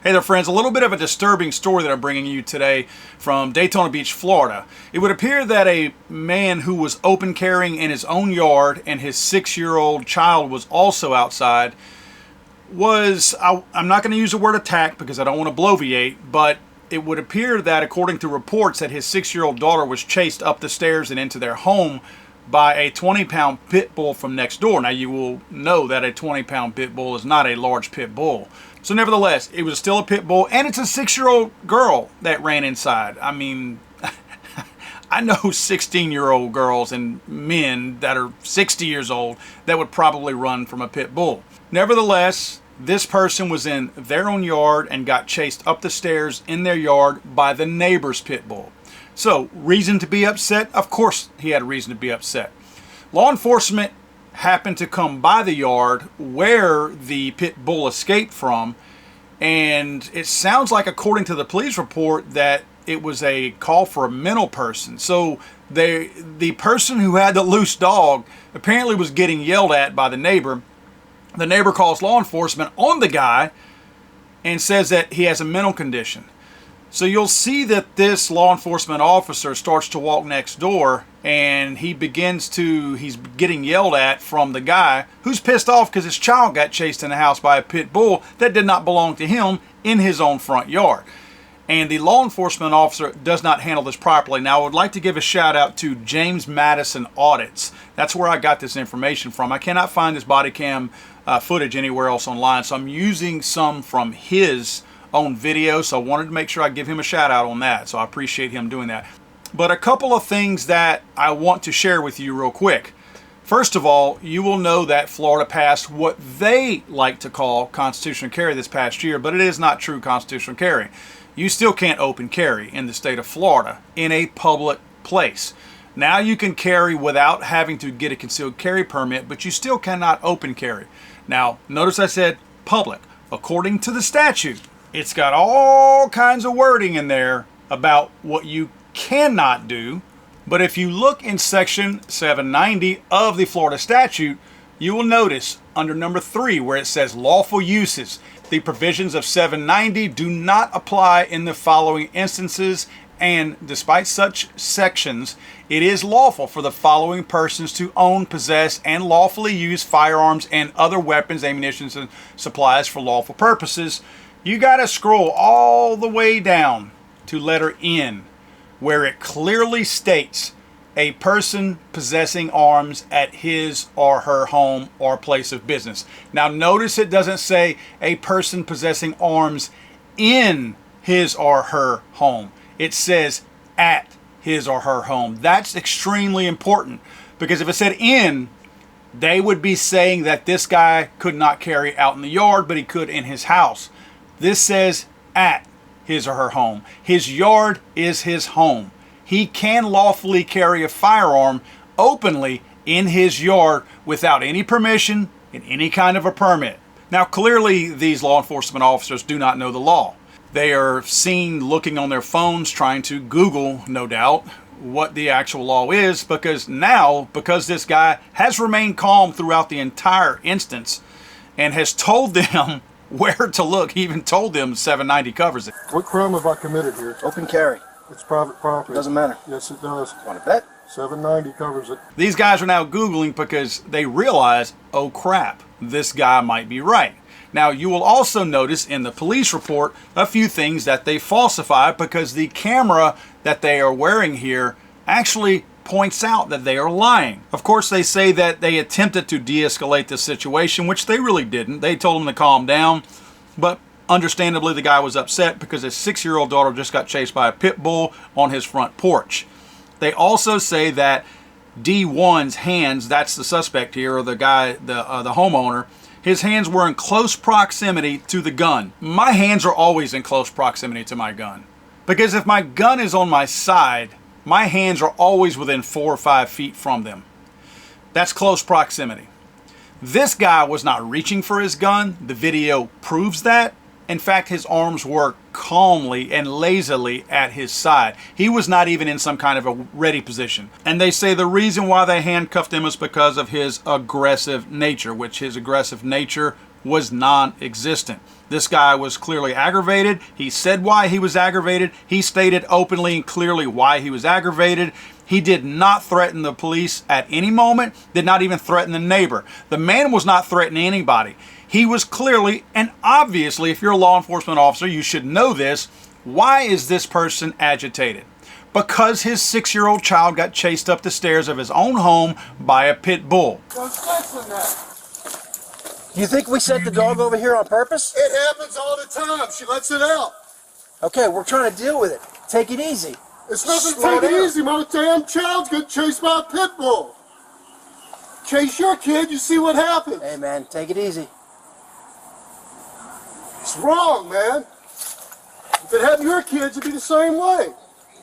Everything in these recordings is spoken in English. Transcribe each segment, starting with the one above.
Hey there, friends. A little bit of a disturbing story that I'm bringing you today from Daytona Beach, Florida. It would appear that a man who was open carrying in his own yard and his 6-year-old child was also outside I'm not going to use the word attack because I don't want to bloviate, but it would appear that, according to reports, that his 6-year-old daughter was chased up the stairs and into their home by a 20-pound pit bull from next door. Now, you will know that a 20-pound pit bull is not a large pit bull. So nevertheless, it was still a pit bull, and it's a 6-year-old girl that ran inside. I mean, I know 16-year-old girls and men that are 60 years old that would probably run from a pit bull. Nevertheless, this person was in their own yard and got chased up the stairs in their yard by the neighbor's pit bull. So, reason to be upset? Of course he had a reason to be upset. Law enforcement happened to come by the yard where the pit bull escaped from, and it sounds like, according to the police report, that it was a call for a mental person. So the person who had the loose dog apparently was getting yelled at by the neighbor. The neighbor calls law enforcement on the guy and says that he has a mental condition. So you'll see that this law enforcement officer starts to walk next door, and he's getting yelled at from the guy who's pissed off because his child got chased in the house by a pit bull that did not belong to him in his own front yard. And the law enforcement officer does not handle this properly. Now, I would like to give a shout out to James Madison Audits. That's where I got this information from. I cannot find this body cam footage anywhere else online, so I'm using some from his own video, so I wanted to make sure I give him a shout out on that, so I appreciate him doing that. But a couple of things that I want to share with you real quick. First of all, you will know that Florida passed what they like to call constitutional carry this past year, but it is not true constitutional carry. You still can't open carry in the state of Florida in a public place. Now you can carry without having to get a concealed carry permit, but you still cannot open carry. Now, notice I said public. According to the statute, it's got all kinds of wording in there about what you cannot do. But if you look in section 790 of the Florida statute, you will notice under number 3 where it says lawful uses, the provisions of 790 do not apply in the following instances, and despite such sections, it is lawful for the following persons to own, possess, and lawfully use firearms and other weapons, ammunition, and supplies for lawful purposes. You got to scroll all the way down to letter N, where it clearly states a person possessing arms at his or her home or place of business. Now notice it doesn't say a person possessing arms in his or her home. It says at his or her home. That's extremely important, because if it said in, they would be saying that this guy could not carry out in the yard, but he could in his house. This says at his or her home. His yard is his home. He can lawfully carry a firearm openly in his yard without any permission and any kind of a permit. Now, clearly, these law enforcement officers do not know the law. They are seen looking on their phones, trying to Google, no doubt, what the actual law is, because this guy has remained calm throughout the entire instance and has told them where to look. He even told them 790 covers it. What crime have I committed here? Open carry. It's private property. Doesn't matter. Yes, it does. Want to bet? 790 covers it. These guys are now Googling because they realize, oh crap, this guy might be right. Now, you will also notice in the police report a few things that they falsify, because the camera that they are wearing here actually points out that they are lying. Of course, they say that they attempted to de-escalate the situation, which they really didn't. They told him to calm down, but understandably, the guy was upset because his 6-year-old daughter just got chased by a pit bull on his front porch. They also say that D1's hands, that's the suspect here, or the guy, the homeowner, his hands were in close proximity to the gun. My hands are always in close proximity to my gun, because if my gun is on my side, my hands are always within 4 or 5 feet from them. That's close proximity. This guy was not reaching for his gun. The video proves that. In fact, his arms were calmly and lazily at his side. He was not even in some kind of a ready position. And they say the reason why they handcuffed him is because of his aggressive nature, which his aggressive nature was non-existent. This guy was clearly aggravated. He said why he was aggravated. He stated openly and clearly why he was aggravated. He did not threaten the police at any moment, did not even threaten the neighbor. The man was not threatening anybody. He was clearly, and obviously, if you're a law enforcement officer, you should know this. Why is this person agitated? Because his 6-year-old child got chased up the stairs of his own home by a pit bull. You think we sent the dog over here on purpose? It happens all the time. She lets it out. Okay, we're trying to deal with it. Take it easy. It's nothing to Slow take it down. easy. My damn child's getting chased by a pit bull. Chase your kid, you see what happens. Hey, man, take it easy. It's wrong, man. If it happened to your kids, it'd be the same way.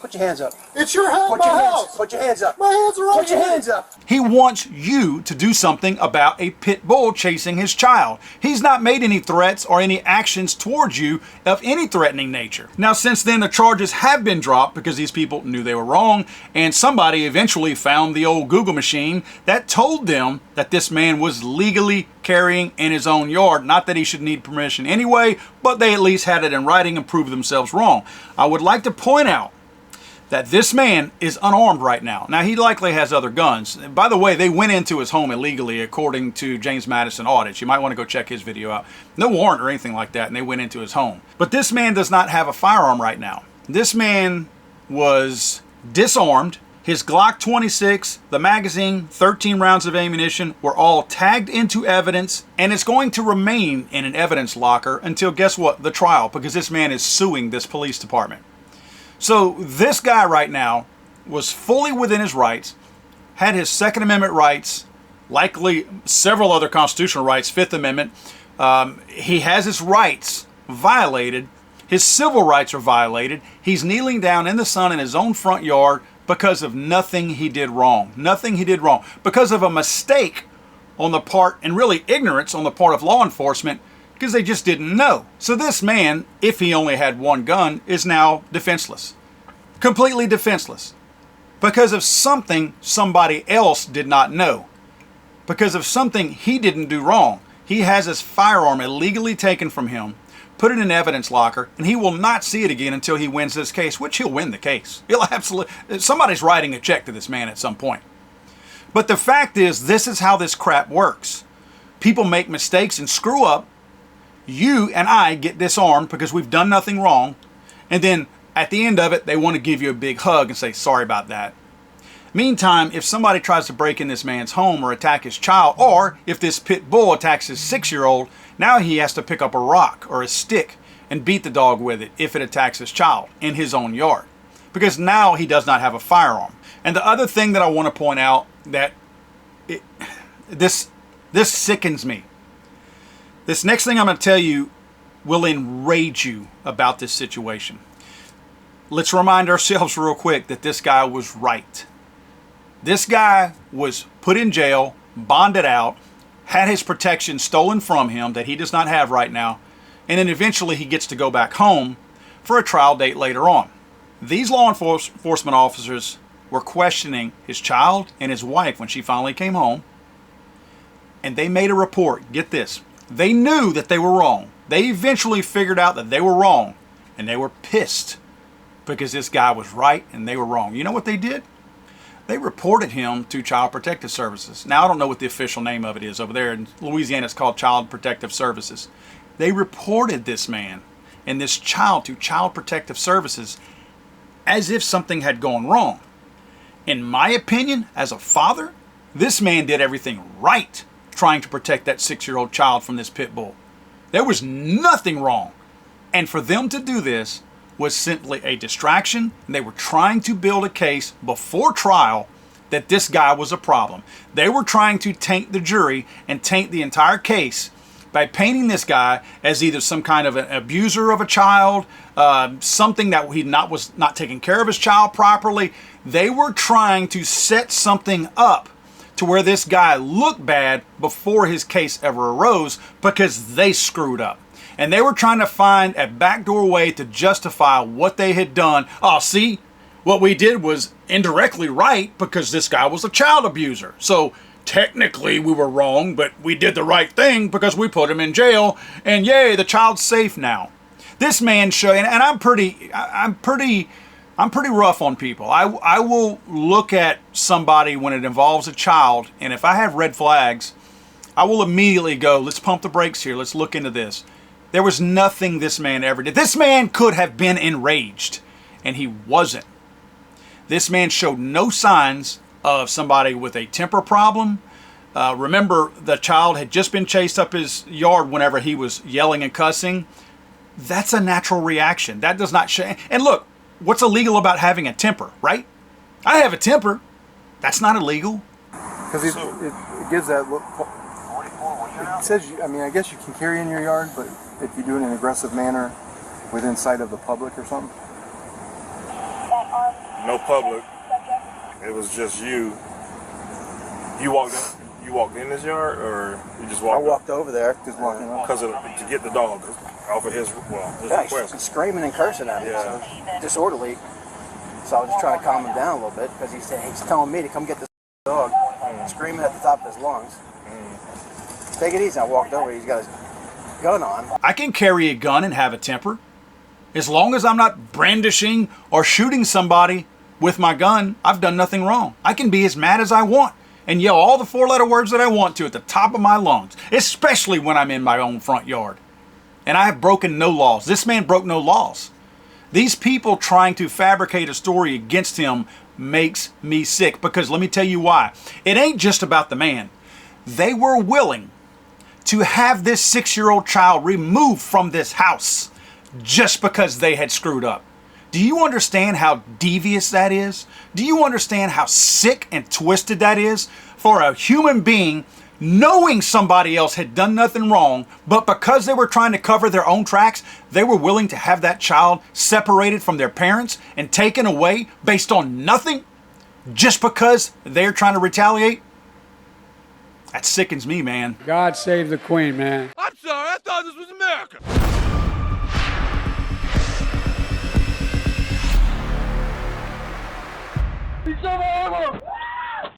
Put your hands up. It's your house, Put my your hands. house. Put your hands up. My hands are Put your okay. hands up. He wants you to do something about a pit bull chasing his child. He's not made any threats or any actions towards you of any threatening nature. Now, since then, the charges have been dropped because these people knew they were wrong, and somebody eventually found the old Google machine that told them that this man was legally carrying in his own yard. Not that he should need permission anyway, but they at least had it in writing and proved themselves wrong. I would like to point out that this man is unarmed right now. Now, he likely has other guns. By the way, they went into his home illegally, according to James Madison audits. You might want to go check his video out. No warrant or anything like that, and they went into his home. But this man does not have a firearm right now. This man was disarmed. His Glock 26, the magazine, 13 rounds of ammunition were all tagged into evidence, and it's going to remain in an evidence locker until, guess what, the trial, because this man is suing this police department. So this guy right now was fully within his rights, had his Second Amendment rights, likely several other constitutional rights, Fifth Amendment. He has his rights violated. His civil rights are violated. He's kneeling down in the sun in his own front yard because of nothing he did wrong. Nothing he did wrong. Because of a mistake on the part, and really ignorance on the part of law enforcement, because they just didn't know. So this man, if he only had one gun, is now defenseless. Completely defenseless. Because of something somebody else did not know. Because of something he didn't do wrong. He has his firearm illegally taken from him, put it in an evidence locker, and he will not see it again until he wins this case, which he'll win the case. He'll absolutely, somebody's writing a check to this man at some point. But the fact is, this is how this crap works. People make mistakes and screw up. You and I get disarmed because we've done nothing wrong. And then at the end of it, they want to give you a big hug and say, sorry about that. Meantime, if somebody tries to break in this man's home or attack his child, or if this pit bull attacks his 6-year-old, now he has to pick up a rock or a stick and beat the dog with it if it attacks his child in his own yard. Because now he does not have a firearm. And the other thing that I want to point out that this sickens me. This next thing I'm going to tell you will enrage you about this situation. Let's remind ourselves real quick that this guy was right. This guy was put in jail, bonded out, had his protection stolen from him that he does not have right now, and then eventually he gets to go back home for a trial date later on. These law enforcement officers were questioning his child and his wife when she finally came home, and they made a report. Get this. They knew that they were wrong. They eventually figured out that they were wrong, and they were pissed because this guy was right and they were wrong. You know what they did? They reported him to Child Protective Services. Now, I don't know what the official name of it is over there. In Louisiana, it's called Child Protective Services. They reported this man and this child to Child Protective Services as if something had gone wrong. In my opinion, as a father, this man did everything right trying to protect that 6-year-old child from this pit bull. There was nothing wrong. And for them to do this was simply a distraction. And they were trying to build a case before trial that this guy was a problem. They were trying to taint the jury and taint the entire case by painting this guy as either some kind of an abuser of a child, something that he was not taking care of his child properly. They were trying to set something up to where this guy looked bad before his case ever arose because they screwed up. And they were trying to find a backdoor way to justify what they had done. Oh, see, what we did was indirectly right because this guy was a child abuser. So technically we were wrong, but we did the right thing because we put him in jail, and yay, the child's safe now. This man and I'm pretty rough on people. I will look at somebody when it involves a child, and if I have red flags, I will immediately go, let's pump the brakes here. Let's look into this. There was nothing this man ever did. This man could have been enraged, and he wasn't. This man showed no signs of somebody with a temper problem. Remember, the child had just been chased up his yard whenever he was yelling and cussing. That's a natural reaction. That does not show. And look, what's illegal about having a temper, right? I have a temper. That's not illegal. Because it gives that look. It says, I mean, I guess you can carry in your yard, but if you do it in an aggressive manner within sight of the public or something? No public. It was just you. You walked in his yard, or you just walked? I walked over there. Just walking up. Because to get the dog off of his request. He's screaming and cursing at me. Yeah. So disorderly. So I was just trying to calm him down a little bit because he's telling me to come get this dog, screaming at the top of his lungs. Take it easy. I walked over. He's got his gun on. I can carry a gun and have a temper. As long as I'm not brandishing or shooting somebody with my gun, I've done nothing wrong. I can be as mad as I want and yell all the 4-letter words that I want to at the top of my lungs, especially when I'm in my own front yard. And I have broken no laws. This man broke no laws. These people trying to fabricate a story against him makes me sick, because let me tell you why. It ain't just about the man. They were willing to have this 6-year-old child removed from this house just because they had screwed up. Do you understand how devious that is? Do you understand how sick and twisted that is for a human being knowing somebody else had done nothing wrong, but because they were trying to cover their own tracks, they were willing to have that child separated from their parents and taken away based on nothing just because they're trying to retaliate? That sickens me, man. God save the Queen, man. I'm sorry, I thought this was America.